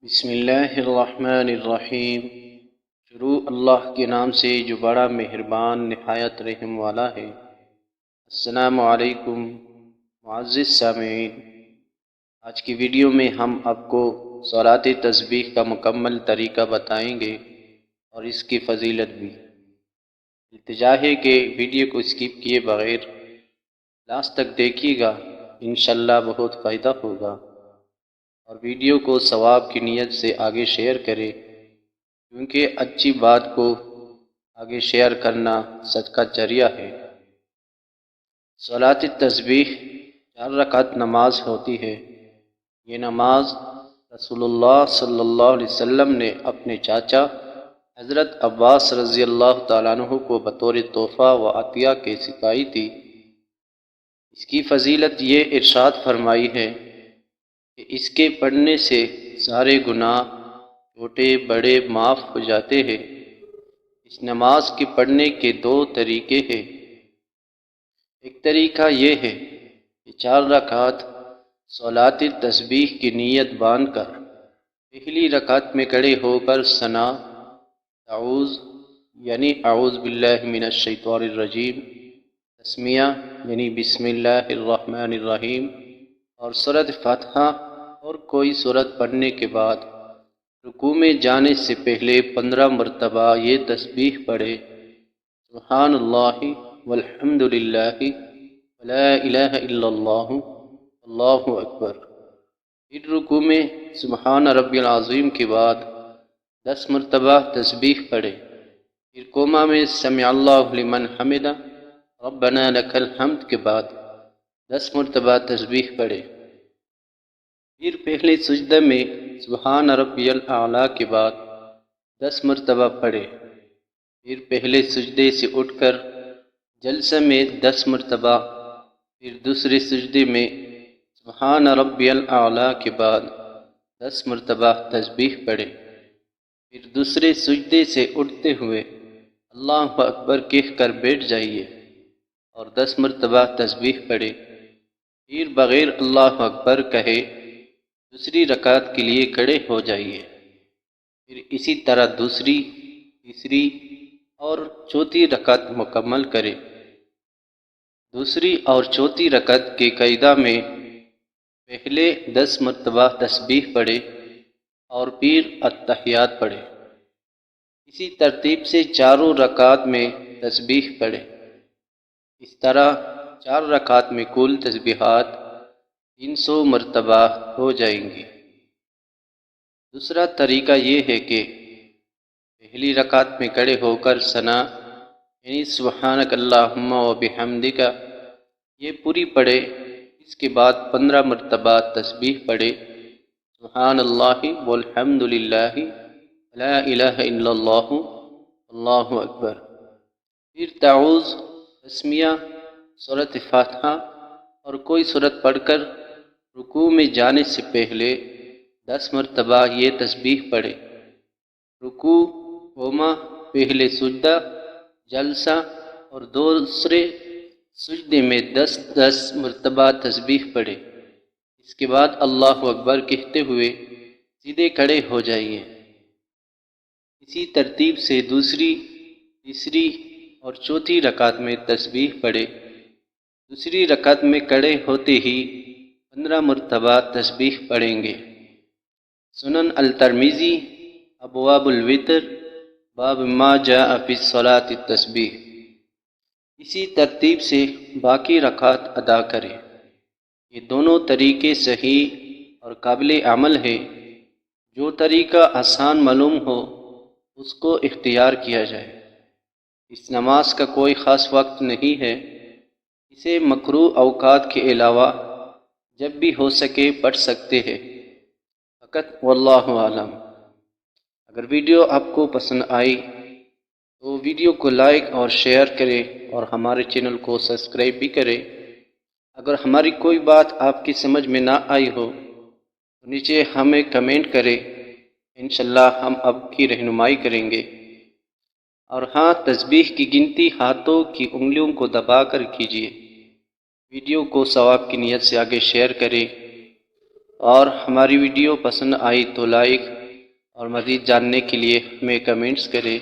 بسم اللہ الرحمن الرحیم۔ شروع اللہ کے نام سے جو بڑا مہربان نہایت رحم والا ہے۔ السلام علیکم معزز سامعین، آج کی ویڈیو میں ہم آپ کو صلاۃ تسبیح کا مکمل طریقہ بتائیں گے اور اس کی فضیلت بھی۔ التجا ہے کہ ویڈیو کو اسکپ کیے بغیر لاسٹ تک دیکھیے گا، انشاءاللہ بہت فائدہ ہوگا، اور ویڈیو کو ثواب کی نیت سے آگے شیئر کریں، کیونکہ اچھی بات کو آگے شیئر کرنا صدقہ جاریہ ہے۔ صلاۃ تسبیح 4 رکعت نماز ہوتی ہے۔ یہ نماز رسول اللہ صلی اللہ علیہ وسلم نے اپنے چاچا حضرت عباس رضی اللہ تعالیٰ عنہ کو بطور تحفہ و عطیہ کے سکھائی تھی۔ اس کی فضیلت یہ ارشاد فرمائی ہے کہ اس کے پڑھنے سے سارے گناہ چھوٹے بڑے معاف ہو جاتے ہیں۔ اس نماز کے پڑھنے کے 2 طریقے ہیں۔ ایک طریقہ یہ ہے کہ 4 رکعت صلاۃ تسبیح کی نیت باندھ کر پہلی رکعت میں کھڑے ہو کر ثنا، تعوذ یعنی اعوذ باللہ من الشیطان الرجیم، تسمیہ یعنی بسم اللہ الرحمن الرحیم، اور سورۃ فاتحہ اور کوئی سورت پڑھنے کے بعد رکوع میں جانے سے پہلے 15 مرتبہ یہ تسبیح پڑھے: سبحان اللہ والحمد للہ ولا الہ الا اللہ اللہ اکبر۔ پھر رکوع میں سبحان ربی العظیم کے بعد 10 مرتبہ تسبیح پڑھے۔ پھر قوما میں سمع اللہ لمن حمدہ ربنا لک الحمد کے بعد 10 مرتبہ تسبیح پڑھے۔ پھر پہلے سجدہ میں سبحان ربی الاعلیٰ کے بعد 10 مرتبہ پڑھے۔ پھر پہلے سجدے سے اٹھ کر جلسہ میں 10 مرتبہ، پھر دوسرے سجدے میں سبحان ربی الاعلیٰ کے بعد 10 مرتبہ تسبیح پڑھے۔ پھر دوسرے سجدے سے اٹھتے ہوئے اللہ اکبر کہہ کر بیٹھ جائیے اور 10 مرتبہ تسبیح پڑھے۔ پھر بغیر اللہ اکبر کہے دوسری رکعت کے لیے کھڑے ہو جائیے۔ پھر اسی طرح دوسری، تیسری اور چوتھی رکعت مکمل کرے۔ دوسری اور چوتھی رکعت کے قاعدہ میں پہلے 10 مرتبہ تسبیح پڑھے اور پھر التحیات پڑھے۔ اسی ترتیب سے چاروں رکعات میں تسبیح پڑھے۔ اس طرح 4 رکعات میں کل تسبیحات 300 مرتبہ ہو جائیں گی۔ دوسرا طریقہ یہ ہے کہ پہلی رکعت میں کھڑے ہو کر ثنا یعنی سبحانک اللہم و بحمدک یہ پوری پڑھے۔ اس کے بعد 15 مرتبہ تسبیح پڑھے: سبحان اللہ والحمد للہ لا الہ الا اللہ اللہ اکبر۔ پھر تعوذ، تسمیہ، سورۃ فاتحہ اور کوئی سورت پڑھ کر رکوع میں جانے سے پہلے 10 مرتبہ یہ تسبیح پڑھے۔ رکوع، قوما، پہلے سجدہ، جلسہ اور دوسرے سجدے میں 10 مرتبہ تسبیح پڑھے۔ اس کے بعد اللہ اکبر کہتے ہوئے سیدھے کھڑے ہو جائیے۔ اسی ترتیب سے دوسری، تیسری اور چوتھی رکعت میں تسبیح پڑھے۔ دوسری رکعت میں کھڑے ہوتے ہی 15 مرتبہ تسبیح پڑھیں گے۔ سنن الترمذی ابواب الوتر باب ما جاء فی الصلاۃ التسبیح۔ اسی ترتیب سے باقی رکعات ادا کریں۔ یہ دونوں طریقے صحیح اور قابل عمل ہے۔ جو طریقہ آسان معلوم ہو اس کو اختیار کیا جائے۔ اس نماز کا کوئی خاص وقت نہیں ہے۔ اسے مکروہ اوقات کے علاوہ جب بھی ہو سکے پڑھ سکتے ہیں فقط، واللہ عالم۔ اگر ویڈیو آپ کو پسند آئی تو ویڈیو کو لائک اور شیئر کریں اور ہمارے چینل کو سبسکرائب بھی کریں۔ اگر ہماری کوئی بات آپ کی سمجھ میں نہ آئی ہو تو نیچے ہمیں کمنٹ کریں، انشاءاللہ ہم آپ کی رہنمائی کریں گے۔ اور ہاں، تسبیح کی گنتی ہاتھوں کی انگلیوں کو دبا کر کیجیے۔ ویڈیو کو ثواب کی نیت سے آگے شیئر کریں۔ اور ہماری ویڈیو پسند آئی تو لائک اور مزید جاننے کے لیے ہمیں کمنٹس کریں۔